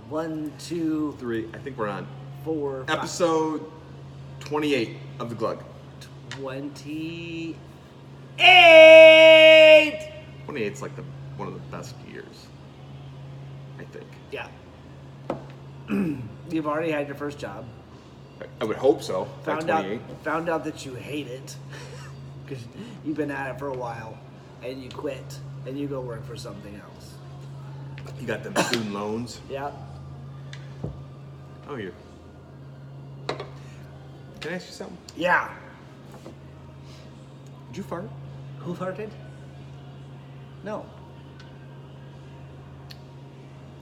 1, 2, 3. I think we're on 4, 5. episode 28 of the Glug. 28. 28's like one of the best years, I think. Yeah. You've already had your first job. I would hope so. Found out that you hate it because you've been at it for a while, and you quit and you go work for something else. You got them student loans. Yeah. Oh, you. Can I ask you something? Yeah. Did you fart? Who farted? No.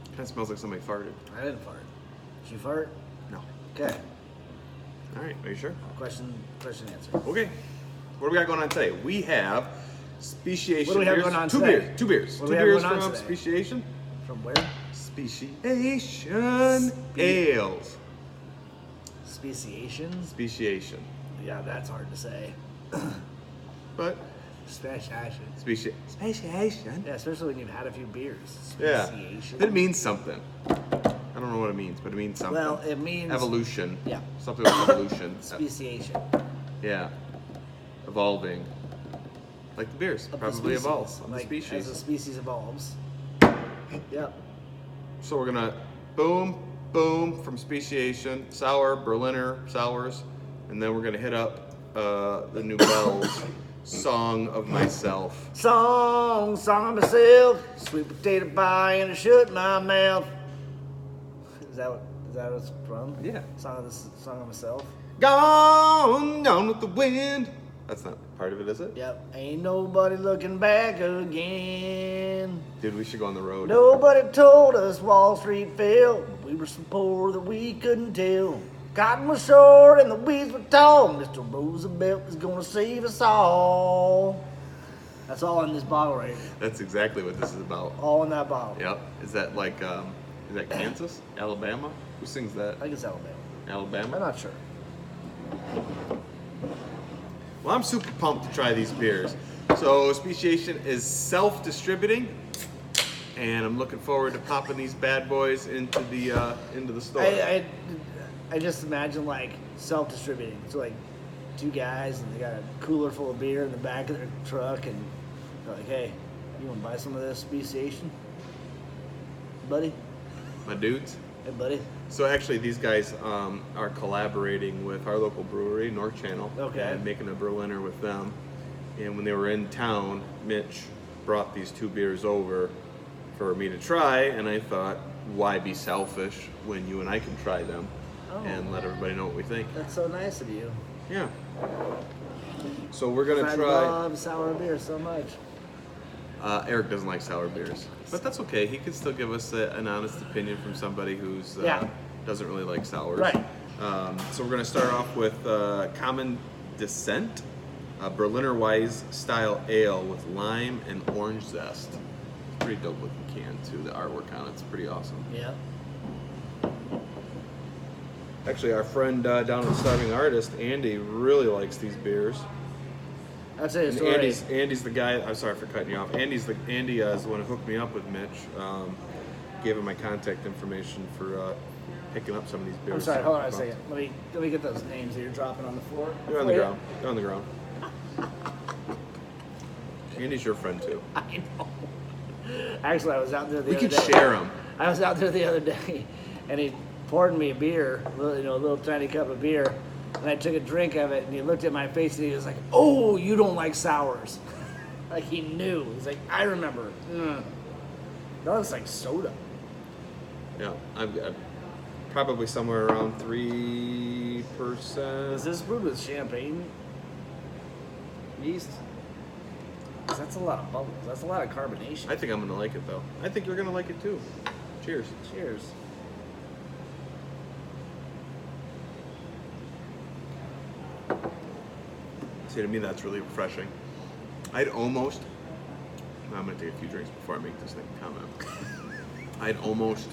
Kind of smells like somebody farted. I didn't fart. Did you fart? No. Okay. All right. Are you sure? Question answer. Okay. What do we got going on today? We have Speciation. What do we have beers. going on Two today? beers. Two beers. What Two do we have beers going on from today? Speciation. From where? Speciation Ales. Speciation? Speciation. Yeah, that's hard to say. But Speciation. Speciation. Yeah, especially when you've had a few beers. Yeah. Speciation. It means something. I don't know what it means, but it means something. Well, it means evolution. Yeah. Something with evolution. Speciation. Yeah. Evolving. Like the beers. Of the Probably species. evolves. Of Like, the species. as the species evolves. Yep. So we're gonna boom from Speciation, sour, Berliner sours, and then we're gonna hit up the New Bell's Song of Myself. Song of myself, sweet potato pie and a shut my mouth. Is that what it's from? Yeah. Song of myself. Gone with the wind. That's not part of it, is it? Yep. Ain't nobody looking back again. Dude, we should go on the road. Nobody told us Wall Street fell. We were so poor that we couldn't tell. Cotton was short and the weeds were tall. Mr. Roosevelt is gonna save us all. That's all in this bottle right here. That's exactly what this is about. All in that bottle. Yep. Is that like, is that Kansas? Alabama? Who sings that? I think it's Alabama. I'm Alabama? not sure. Well, I'm super pumped to try these beers. So Speciation is self-distributing, and I'm looking forward to popping these bad boys into the store. I just imagine like self-distributing. So like two guys and they got a cooler full of beer in the back of their truck and they're like, hey, you want to buy some of this Speciation? Buddy? My dudes. Hey, buddy. So actually, these guys are collaborating with our local brewery, North Channel, Okay. and making a Berliner with them. And when they were in town, Mitch brought these two beers over for me to try, and I thought, why be selfish when you and I can try them and let everybody know what we think? That's so nice of you. Yeah. So we're gonna I try. love sour beer so much. Eric doesn't like sour beers, but that's okay. He can still give us an honest opinion from somebody who's doesn't really like sours. Right. So we're gonna start off with Common Descent, a Berliner Weiss style ale with lime and orange zest. It's a pretty dope looking can too. The artwork on it's pretty awesome. Yeah. Actually, our friend down at Starving Artist, Andy, really likes these beers. I'll tell you a And story. Andy's the guy. I'm sorry for cutting you off. Andy is the one who hooked me up with Mitch. Gave him my contact information for picking up some of these beers. I'm sorry, hold on a second. Let me get those names that you're dropping on the floor. They're on the ground. They're on the ground. Andy's your friend too. I know. Actually, I was out there the We other could day. share them. I was out there the other day, and he poured me a beer, a little tiny cup of beer, and I took a drink of it, and he looked at my face, and he was like, "Oh, you don't like sours." Like he knew. He's like, "I remember. That looks like soda." Yeah, I've got probably somewhere around 3%. Is this brewed with champagne yeast? 'Cause that's a lot of bubbles. That's a lot of carbonation. I think I'm gonna like it though. I think you're gonna like it too. Cheers. Cheers. See, to me that's really refreshing. I'm gonna take a few drinks before I make this thing comment. I'd almost.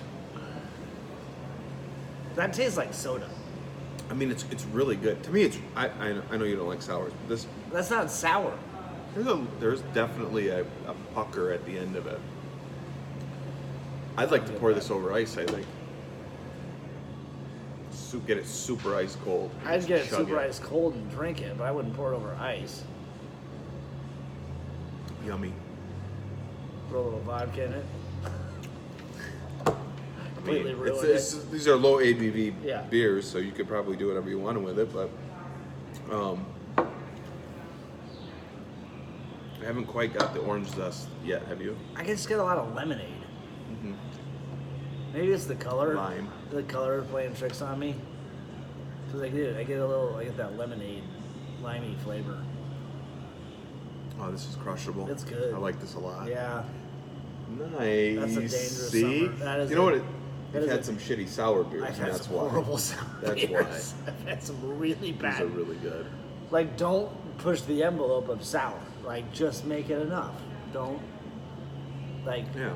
That tastes like soda. I mean, it's really good. To me, it's. I know you don't like sours, but this That's not sour. there's definitely a pucker at the end of it. I'd like to pour this over ice, I think. Get it super ice cold. I'd get it Chug super ice cold and drink it, but I wouldn't pour it over ice. Yummy. Throw a little vodka in it. I mean, Completely ruined it. these are low ABV Yeah. beers, so you could probably do whatever you want with it, but I haven't quite got the orange zest yet, have you? I just get a lot of lemonade. Maybe it's the color. Lime. The color playing tricks on me. Cause I get that lemonade, limey flavor. Oh, this is crushable. It's good. I like this a lot. Yeah. Nice. That's a dangerous See? summer. That is you know what? that You've is had some shitty sour beers, I've and had that's some why. horrible sour That's beers. why. I've had some really bad. These are really good. Like, don't push the envelope of sour. Like, just make it enough. Don't, like, Yeah.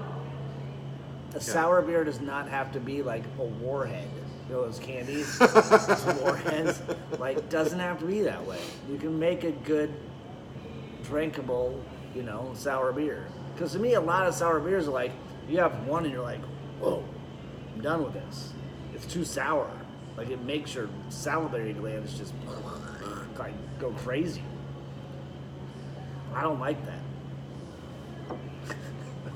a sour beer does not have to be like a warhead. You know those candies? Those warheads? Like, doesn't have to be that way. You can make a good, drinkable, sour beer. Because to me, a lot of sour beers are like, you have one and you're like, whoa, I'm done with this. It's too sour. Like, it makes your salivary glands just like go crazy. I don't like that.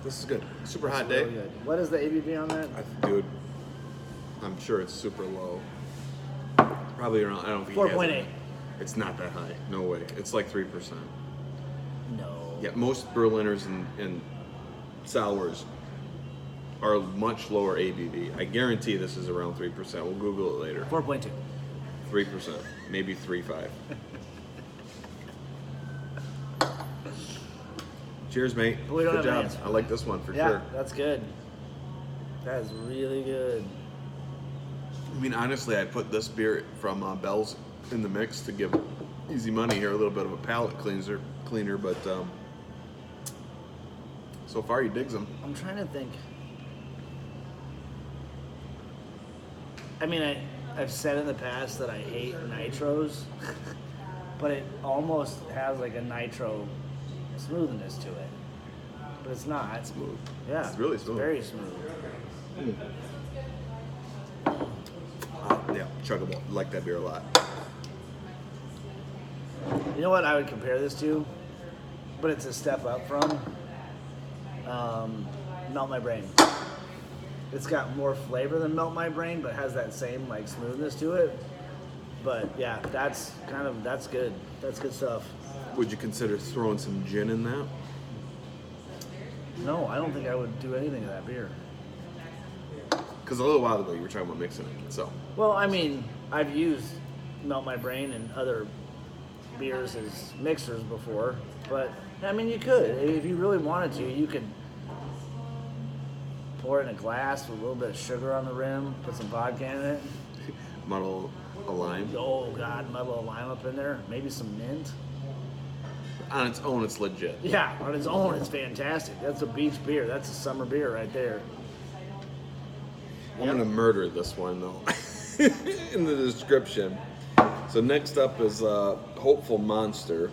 This is good. Super hot It's day. really good. What is the ABV on that? Dude, I'm sure it's super low. Probably around, I don't think 4.8. It's not that high. No way. It's like 3%. No. Yeah, most Berliners and sours are much lower ABV. I guarantee this is around 3%. We'll Google it later. 4.2. 3%, maybe 3.5. Cheers, mate. But we don't Good have an job. answer. I like this one for Yeah, sure. that's good. That is really good. I mean, honestly, I put this beer from Bell's in the mix to give Easy Money here a little bit of a palate cleaner, but so far he digs them. I'm trying to think. I mean, I've said in the past that I hate nitros, but it almost has like a nitro smoothness to it. But it's not. It's Smooth. Yeah. It's really smooth. Very smooth. Yeah, chuggable. I like that beer a lot. You know what I would compare this to? But it's a step up from Melt My Brain. It's got more flavor than Melt My Brain, but has that same like smoothness to it. But yeah, that's good. That's good stuff. Would you consider throwing some gin in that? No, I don't think I would do anything to that beer. Because a little while ago you were talking about mixing it. So Well, I mean, I've used Melt My Brain and other beers as mixers before, but I mean, you could. If you really wanted to, you could pour it in a glass with a little bit of sugar on the rim, put some vodka in it. muddle a lime. Oh, God, muddle a lime up in there. Maybe some mint. On its own, it's legit. Yeah, on its own, it's fantastic. That's a beach beer. That's a summer beer right there. I'm gonna murder this one though in the description. So next up is Hopeful Monster.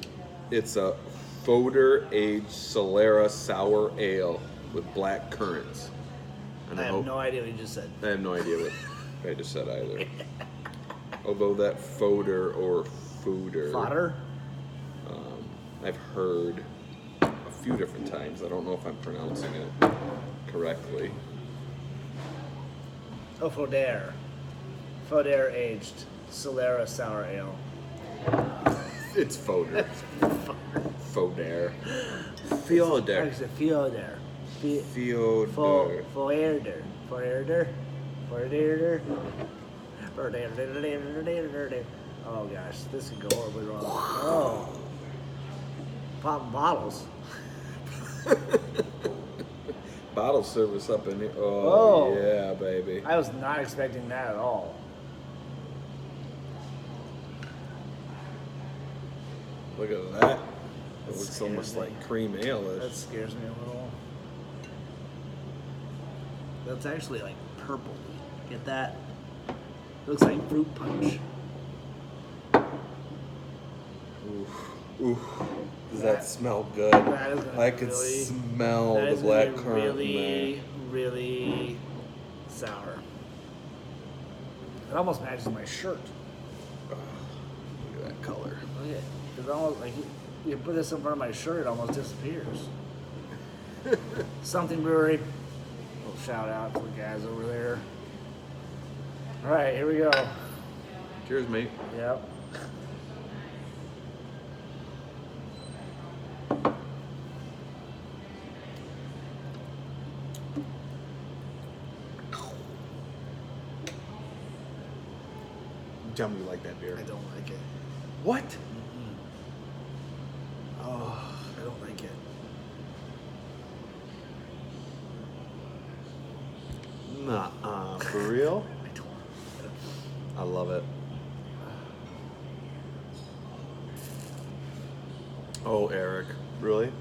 It's a fodder aged Solera sour ale with black currants. And I have no idea what you just said. I have no idea what I just said either. Although that fodder or fooder, Fodder? I've heard a few different times. I don't know if I'm pronouncing it correctly. Oh, Fodder. Fodder aged Solera sour ale. It's fodder. Fodder. Fodder. Actually, Fodder. Fodder. Fodder. Oh gosh, this could go horribly wrong. Oh. Popping bottles. Bottle service up in here. Whoa. Oh, yeah, baby. I was not expecting that at all. Look at that. It That looks scares almost me. like cream ale-ish. That scares me a little. That's actually like purple. Get that? It looks like fruit punch. Ooh. Does that smell good? That is gonna I be could really- smell That the is black gonna be currant in really, really sour. It almost matches my shirt. Look at that color. Look at it. It's almost like you put this in front of my shirt, it almost disappears. Something Brewery. Little shout out to the guys over there. All right, here we go. Cheers, mate. Yep. Tell me you like that beer. I don't like it. What? Oh, I don't like it. Nah, for real? I don't. I love it. Oh, Eric, really?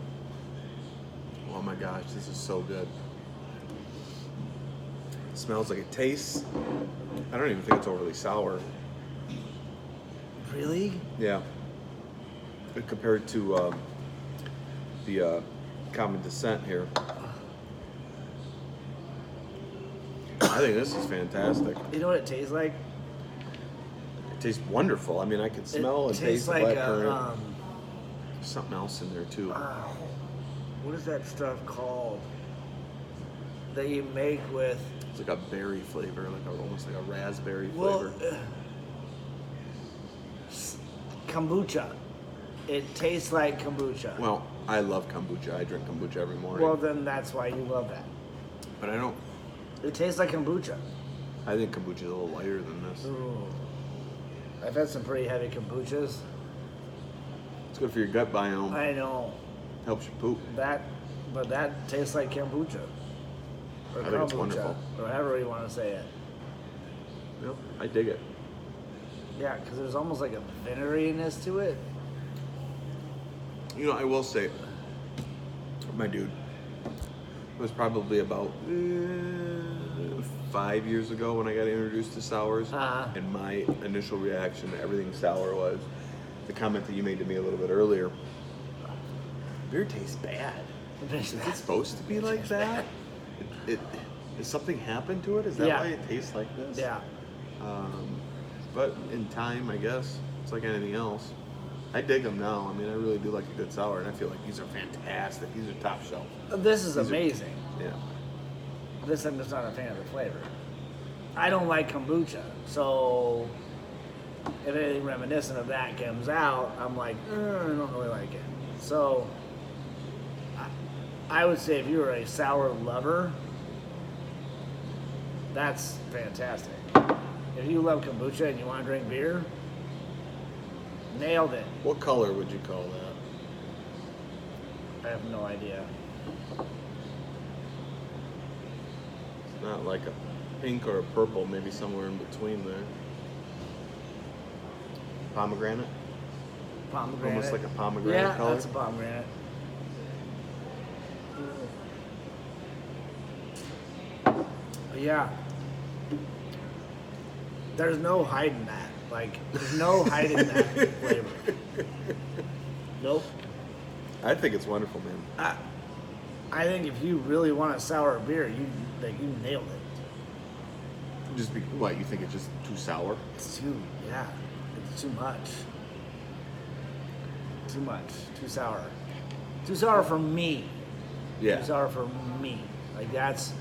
Oh my gosh, this is so good. It smells like it tastes. I don't even think it's overly sour. Really? Yeah. Compared to the Common Descent here. I think this is fantastic. You know what it tastes like? It tastes wonderful. I mean, I can smell and taste the like blackcurrant. There's something else in there too. what is that stuff called that you make with? It's like a berry flavor, almost like a raspberry Well, flavor. Kombucha. It tastes like kombucha. Well, I love kombucha. I drink kombucha every morning. Well, then that's why you love that. But I don't. It tastes like kombucha. I think kombucha is a little lighter than this. Ooh. I've had some pretty heavy kombuchas. It's good for your gut biome. I know Helps you poop. but that tastes like kombucha. Or I think it's wonderful. or however you want to say it. Yep, I dig it. Yeah, because there's almost like a vinegariness to it. You know, I will say, my dude, it was probably about 5 years ago when I got introduced to sours. And my initial reaction to everything sour was the comment that you made to me a little bit earlier. Beer tastes bad. Is it supposed to be like that? Has something happened to it? Is that Yeah. why it tastes like this? Yeah. But in time, I guess, it's like anything else. I dig them now. I mean, I really do like a good sour, and I feel like these are fantastic. These are top shelf. This is These are- amazing. Yeah. This I'm just not a fan of the flavor. I don't like kombucha, so if anything reminiscent of that comes out, I'm like, I don't really like it. So I would say if you were a sour lover, that's fantastic. If you love kombucha and you want to drink beer, nailed it. What color would you call that? I have no idea. It's not like a pink or a purple, maybe somewhere in between there. Pomegranate? Pomegranate. Almost like a pomegranate yeah, color? that's a pomegranate. But yeah. There's no hiding that. Like, there's no hiding that flavor. Nope. I think it's wonderful, man. I think if you really want a sour beer, you nailed it. Just what, you think it's just too sour? It's too much. Too much. Too sour. Too sour for me. Yeah. Too sour for me. Like, that's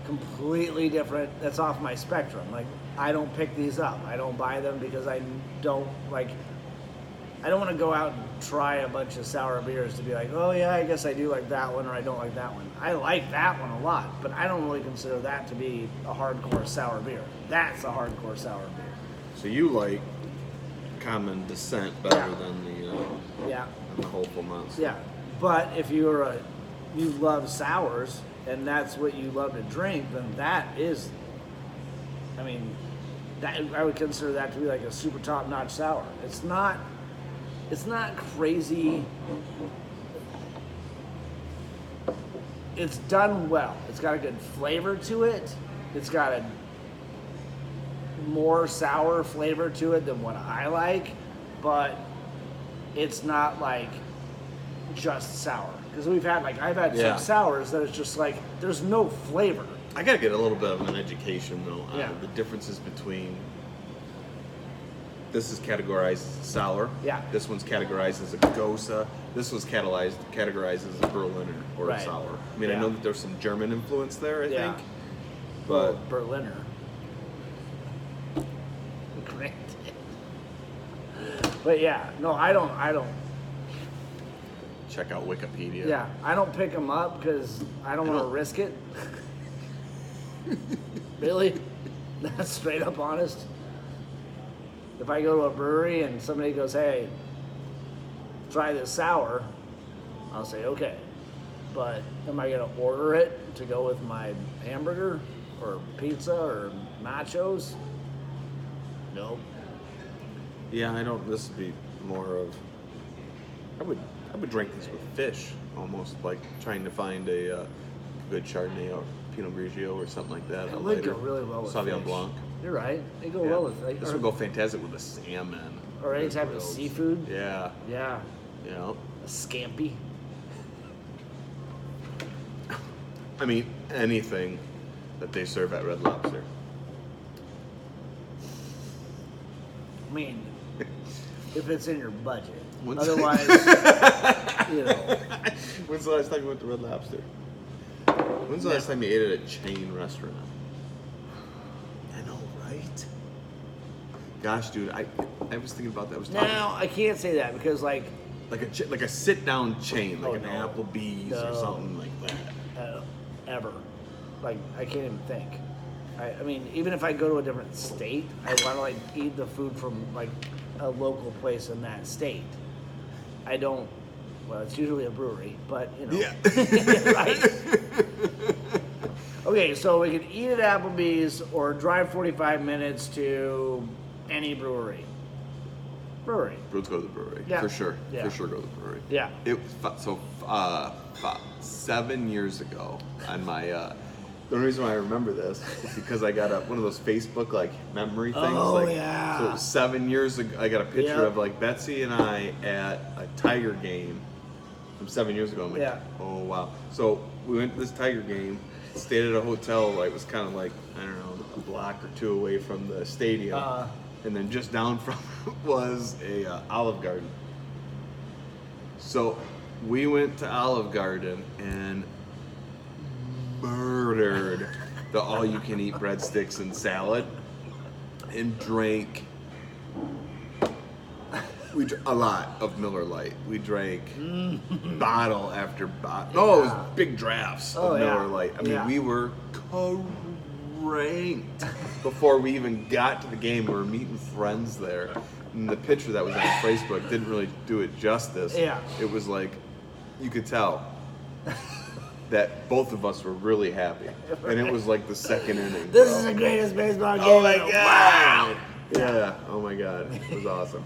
completely different. That's off my spectrum. Like, I don't pick these up. I don't buy them because I don't want to go out and try a bunch of sour beers to be like, oh yeah, I guess I do like that one or I don't like that one. I like that one a lot, but I don't really consider that to be a hardcore sour beer. That's a hardcore sour beer. So you like Common Descent better Yeah. than Yeah. the Hopeful Monster? Yeah. But if you love sours and that's what you love to drink, then that is, I mean, that I would consider that to be like a super top-notch sour. It's not crazy. It's done well. It's got a good flavor to it. It's got a more sour flavor to it than what I like, but it's not like just sour. Because I've had Yeah. some sours that it's just like there's no flavor. I gotta get a little bit of an education though on Yeah. the differences between. This is categorized as a sour. Yeah. This one's categorized as a Gosa. This one's categorized as a Berliner or Right. a sour. I mean, I Yeah. know that there's some German influence there, I Yeah. think. Well, But Berliner. Granted. But yeah, no, I don't. check out Wikipedia. Yeah, I don't pick them up because I don't want to don't- risk it. Really? That's straight up honest. If I go to a brewery and somebody goes, "Hey, try this sour," I'll say, "Okay." But am I gonna order it to go with my hamburger or pizza or nachos? Nope. Yeah, I don't. This would be more of. I would drink these with fish, almost like trying to find a good Chardonnay or Pinot Grigio or something like that. It or would later. go really well with Sauvignon fish. Blanc. You're right. They go Yeah. well with like, This would go fantastic with a salmon. or any type of grilled. seafood. Yeah, Yeah, yeah. a scampi. I mean, anything that they serve at Red Lobster. I mean, if it's in your budget. Once- Otherwise, you know. When's the last time you went to Red Lobster? When's the last time you ate at a chain restaurant? I know, right? Gosh, dude, I was thinking about that. I was talking Now I can't say that because like like a sit down chain, like Oh, an no. Applebee's or No. something like that. ever, like I can't even think. I mean, even if I go to a different state, I want to like eat the food from like a local place in that state. I don't. Well, it's usually a brewery, but you know. Yeah. Right. Okay, so we could eat at Applebee's or drive 45 minutes to any brewery. Let's go to the brewery Yeah. for sure. Yeah. For sure, go to the brewery. Yeah. It was so 7 years ago on my. The only reason why I remember this is because I got one of those Facebook like memory things. Oh, like, yeah. So it was 7 years ago. I got a picture Yep. of like Betsy and I at a Tiger game from 7 years ago. I'm like, Yeah. oh wow. So we went to this Tiger game, stayed at a hotel. Like it was kind of like I don't know a block or two away from the stadium, and then just down from it was a Olive Garden. So we went to Olive Garden and murdered the all-you-can-eat breadsticks and salad, and drank a lot of Miller Lite. We drank bottle after bottle. Oh, it was big drafts Oh, of yeah. Miller Lite. I mean, Yeah. we were cranked before we even got to the game. We were meeting friends there. And the picture that was on Facebook didn't really do it justice. Yeah. It was like, you could tell that both of us were really happy. And it was like the second inning. This bro. is the greatest baseball game. Oh my in the god! world. Yeah. Oh my god. It was awesome.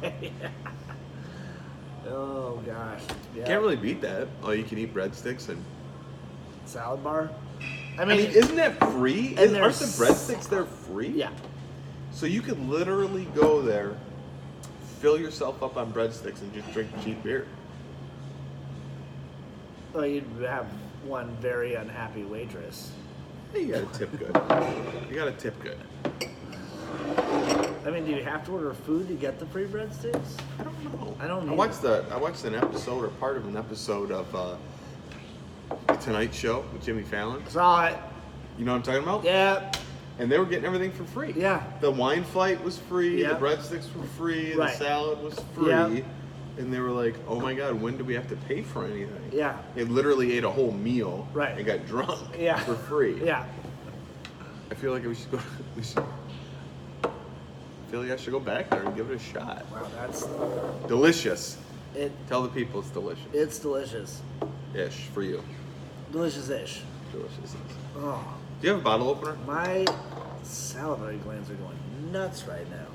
Oh gosh. Yeah. Can't really beat that. Oh, you can eat breadsticks and. Salad bar. I mean, isn't that free? And Aren't the there's- breadsticks there free? Yeah. So you could literally go there, fill yourself up on breadsticks, and just drink cheap beer. Well, you'd have one very unhappy waitress. Hey, you gotta tip good. You gotta tip good. I mean, do you have to order food to get the free breadsticks? I don't know. I don't I watched an episode or part of an episode of The Tonight Show with Jimmy Fallon. Saw it. You know what I'm talking about? Yeah. And they were getting everything for free. Yeah. The wine flight was free. Yeah. The breadsticks were free. Right. The salad was free. Yeah. And they were like, "Oh my God, when do we have to pay for anything?" Yeah. They literally ate a whole meal. Right. And got drunk. Yeah. For free. Yeah. I feel like we should go. I feel like I should go back there and give it a shot. Wow, that's Delicious. it. Tell the people it's delicious. It's delicious. Ish for you. Delicious-ish. Delicious. Oh, Do you have a bottle opener? my salivary glands are going nuts right now.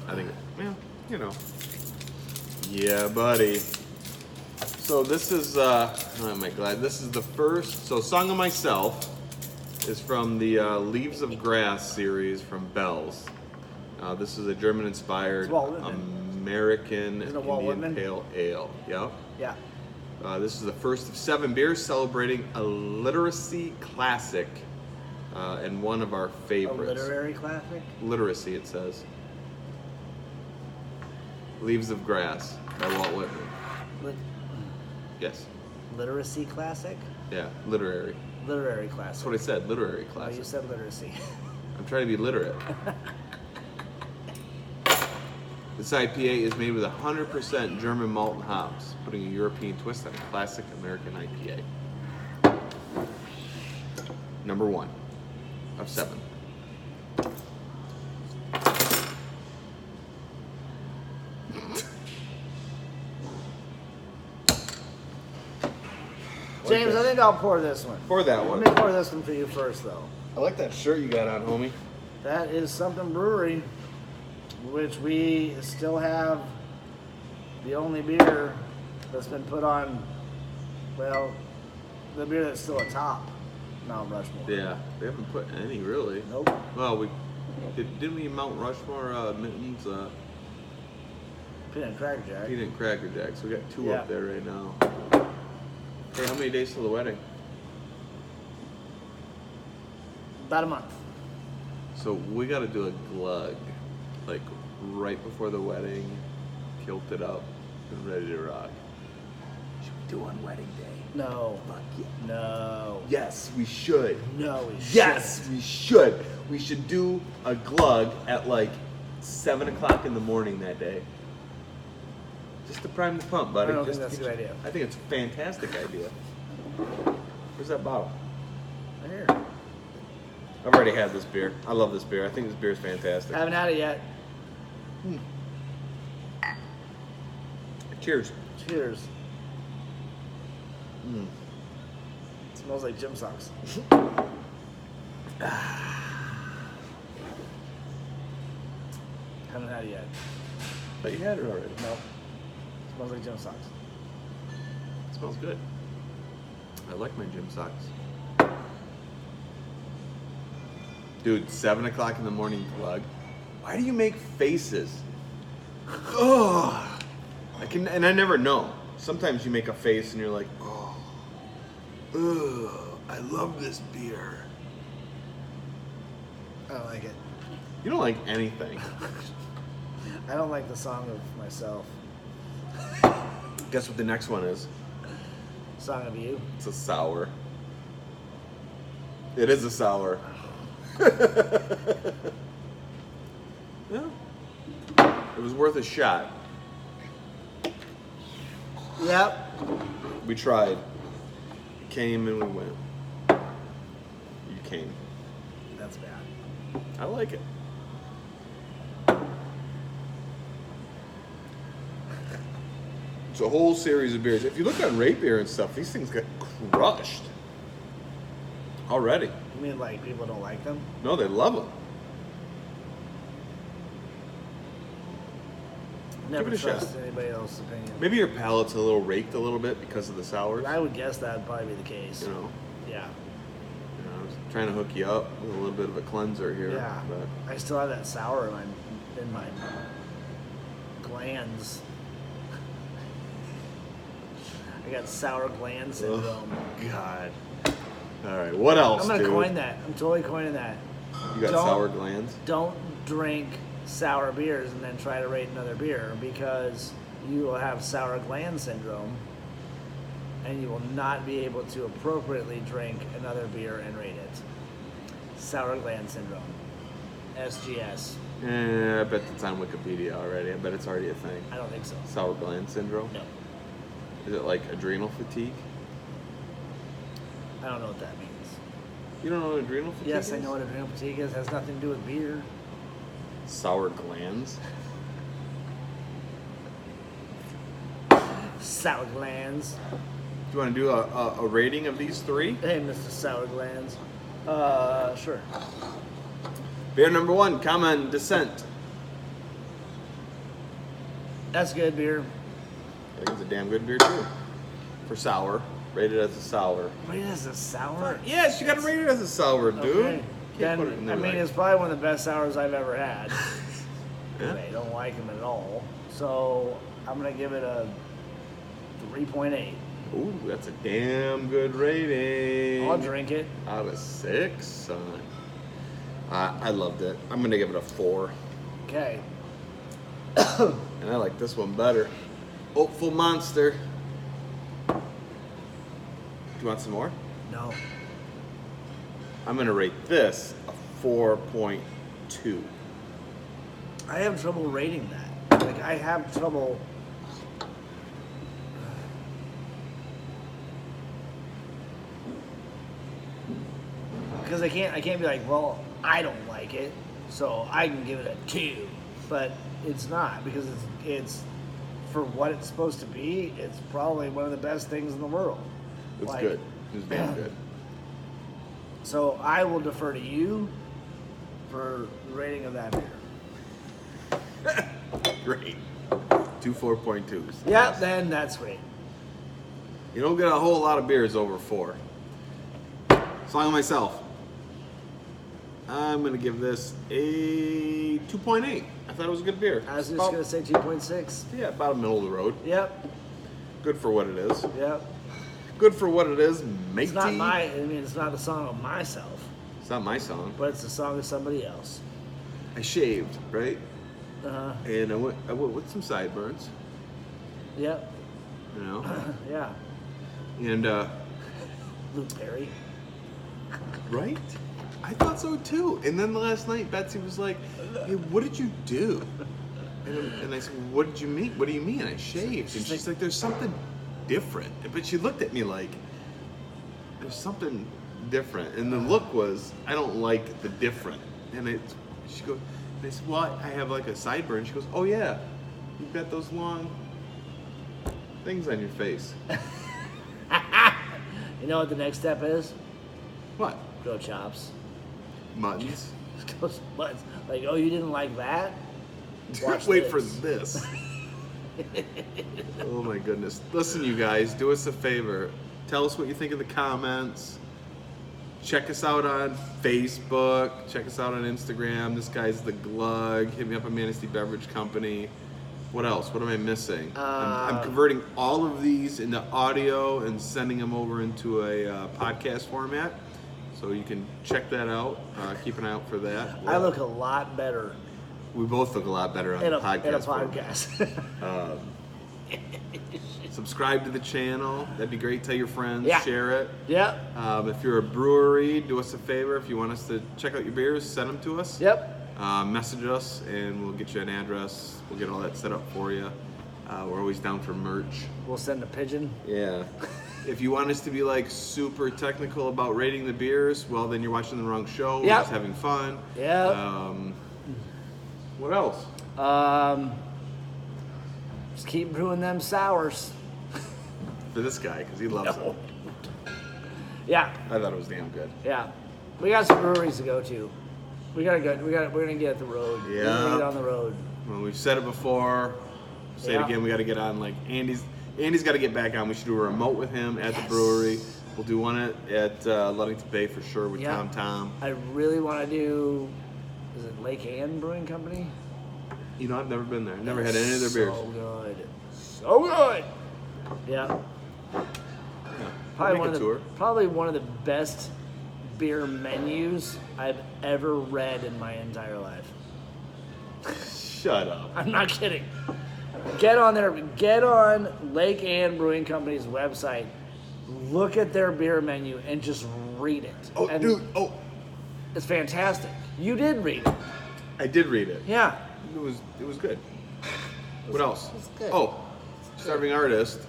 I think, well, you know. Yeah, buddy. So this is, oh my God, this is the first, so Song of Myself is from the Leaves of Grass series from Bell's. This is a German-inspired It's Walt Whitman. American Isn't it Walt Indian Whitman? Pale Ale. Yep. Yeah. This is the first of 7 beers celebrating a literacy classic and one of our A favorites. literary classic? Literacy, it says. Leaves of Grass by Walt Whitman. Yes. Literacy classic? Yeah, literary. Literary classic. That's what I said, literary Oh, classic. you said literacy. I'm trying to be literate. This IPA is made with 100% German malt and hops, putting a European twist on a classic American IPA. Number 1 of 7. James, I think I'll pour this one. Pour that Let one. me pour this one for you first, though. I like that shirt you got on, homie. That is Something Brewery, which we still have the only beer that's been put on, well, the beer that's still atop Mount Rushmore. Yeah, we haven't put any really. Nope. Well, didn't we Mount Rushmore mittens? Peanut and Cracker Jack. Peanut and Cracker Jack. So we got 2 Yeah. up there right now. Hey, how many days till the wedding? About a month. So we got to do a glug, like right before the wedding, kilted up and ready to rock. Should we do on wedding day? No. Fuck yeah. No. Yes, we should. No, we Yes, shouldn't. we should. We should do a glug at like 7 o'clock in the morning that day. Just to prime the pump, buddy. I don't Just think that's to a get good you- idea. I think it's a fantastic idea. Where's that bottle? Right here. I've already had this beer. I love this beer. I think this beer is fantastic. Haven't had it yet. Cheers. Cheers. Smells like gym socks. Haven't had it yet. But you had it already. No. Smells like gym socks. It smells good. I like my gym socks. Dude, 7 o'clock in the morning glug. Why do you make faces? Ugh. And I never know. Sometimes you make a face and you're like, oh, ugh, I love this beer. I don't like it. You don't like anything. I don't like the song of myself. Guess what the next one is? Song of you. It's a sour. It is a sour. Yeah. It was worth a shot. Yep. We tried. We came and we went. You came. That's bad. I like it. It's a whole series of beers. If you look on Rate Beer and stuff, these things get crushed already. You mean like people don't like them? No, they love them. Never it a trust shot. anybody else's opinion. Maybe your palate's a little raked a little bit because of the sours. I would guess that would probably be the case. You know, Yeah. I was trying to hook you up with a little bit of a cleanser here. Yeah. But I still have that sour in my glands. I got sour gland syndrome. oh, God. All right, what else, I'm gonna dude? coin that. I'm totally coining that. You got Don't- sour glands? Don't drink sour beers and then try to rate another beer because you will have sour gland syndrome and you will not be able to appropriately drink another beer and rate it. Sour gland syndrome. SGS. I bet it's on Wikipedia already. I bet it's already a thing. I don't think so. Sour gland syndrome? No. Is it like adrenal fatigue? I don't know what that means. You don't know what adrenal fatigue Yes, is? I know what adrenal fatigue is. It has nothing to do with beer. Sour glands? Sour glands. Do you want to do a rating of these 3? Hey, Mr. Sour Glands. Sure. Beer number 1, Common Descent. That's good beer. I think it's a damn good beer too. For sour. Rated as a sour. Wait, is it sour? Yes, you gotta rate it as a sour, dude. Okay. Can't put it Then, in I there mean, like- it's probably one of the best sours I've ever had. Yeah. I don't like them at all. So I'm going to give it a 3.8. Ooh, that's a damn good rating. I'll drink it. Out of 6, son. I loved it. I'm gonna give it a 4. Okay. And I like this one better. Hopeful Monster. Do you want some more? No. I'm gonna rate this a 4.2. I have trouble rating that. Like, I have trouble. Because I can't be like, well, I don't like it, so I can give it a 2. But it's not, because it's for what it's supposed to be, it's probably one of the best things in the world. It's Like, good. It's damn good. So I will defer to you for the rating of that beer. Great. 2 4.2s. Yeah, then that's great. You don't get a whole lot of beers over 4. So I'm myself. I'm gonna give this a 2.8. I thought it was a good beer. I was just gonna say 2.6. Yeah, about middle of the road. Yep. Good for what it is. Yep. Good for what it is, matey. It's not my. I mean, it's not the song of myself, It's not my song. but it's the song of somebody else. I shaved, right? Uh-huh. And I went with some sideburns, Yep. you know. Yeah. And Luke Perry. right? I thought so too. And then last night, Betsy was like, "Hey, what did you do?" And I said, well, "What did you mean? What do you mean? I shaved." And she's like, "There's something different." But she looked at me like, "There's something different." And the look was, "I don't like the different." And she goes, and I said, "Well, I have like a sideburn." She goes, "Oh yeah, you've got those long things on your face." You know what the next step is? What? Grow chops. Muttons? Those butts. Like, oh, you didn't like that? Watch Wait this. for this. Oh my goodness. Listen, you guys, do us a favor. Tell us what you think in the comments. Check us out on Facebook. Check us out on Instagram. This guy's the Glug. Hit me up on Manistee Beverage Company. What else? What am I missing? I'm converting all of these into audio and sending them over into a podcast format. So you can check that out. Keep an eye out for that. I look a lot better We both look a lot better on in the a podcast. podcast. Subscribe to the channel. That'd be great. Tell your friends. Yeah. Share it. Yep. If you're a brewery, do us a favor. If you want us to check out your beers, send them to us. Yep. Message us, and we'll get you an address. We'll get all that set up for you. We're always down for merch. We'll send a pigeon. Yeah. If you want us to be like super technical about rating the beers, well, then you're watching the wrong show. We're Yep. just having fun. Yep. What else? Just keep brewing them sours. For this guy, because he loves No. it. Yeah. I thought it was damn good. Yeah. We got some breweries to go to. We gotta go. We're gonna get at the road. We're gonna Yeah. get on the road. Well, we've said it before. Say Yeah. it again. We got to get on. Like Andy's got to get back on. We should do a remote with him at the Yes. brewery. We'll do one at Ludington Bay for sure with Yeah. Tom. I really want to do. Is it Lake Ann Brewing Company? You know, I've never been there. Never had any of their beers. So good. So good. Yeah. Yeah. Probably Make one a of the tour. probably one of the best beer menus I've ever read in my entire life. Shut up. I'm not kidding. Get on there. Get on Lake Ann Brewing Company's website. Look at their beer menu and just read it. Oh, And dude. Oh, it's fantastic. You did read it. I did read it. Yeah. It was good. What else? it's good. Oh, starving artist.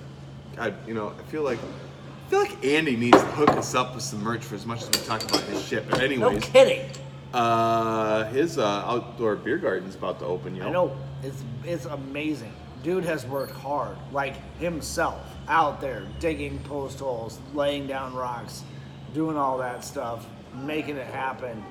God, you know, I feel like Andy needs to hook us up with some merch for as much as we talk about his shit. But No anyways, kidding. his outdoor beer garden's about to open. Yo. I know. It's amazing. Dude has worked hard, like himself, out there digging post holes, laying down rocks, doing all that stuff, making it happen.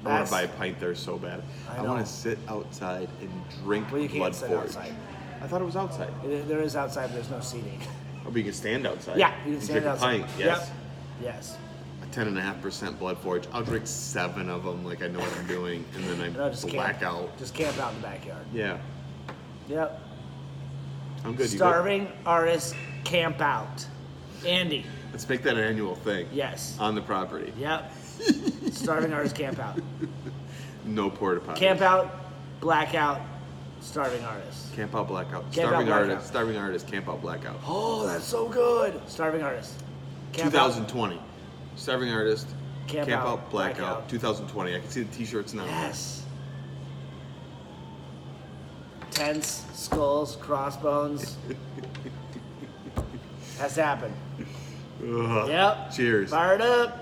I want to buy a pint there so bad. I know. want to sit outside and drink Well, you Blood can't sit Forge. outside. I thought it was outside. There is outside, but there's no seating. Oh, but you can stand outside. Yeah, you can and stand drink outside. a pint. Yes. Yep. Yes. A 10.5% Blood Forge. I'll drink 7 of them like I know what I'm doing, and then No, I just black camp. out. Just camp out in the backyard. Yeah, Yep. I'm good. Starving artists camp out. Andy. Let's make that an annual thing. Yes. On the property. Yep. Starving artist camp out. No porta potties. Camp out, blackout, starving artist. Camp out, blackout. Camp Starving out, artist. blackout. Starving artist. Camp out, blackout. Oh, that's so good. Starving artist. Camp out. 2020. Starving artist. Camp Camp out, out, blackout. blackout. 2020. I can see the t-shirts now. Yes. Tents, skulls, crossbones. Has to happen. Ugh. Yep. Cheers. Fired up.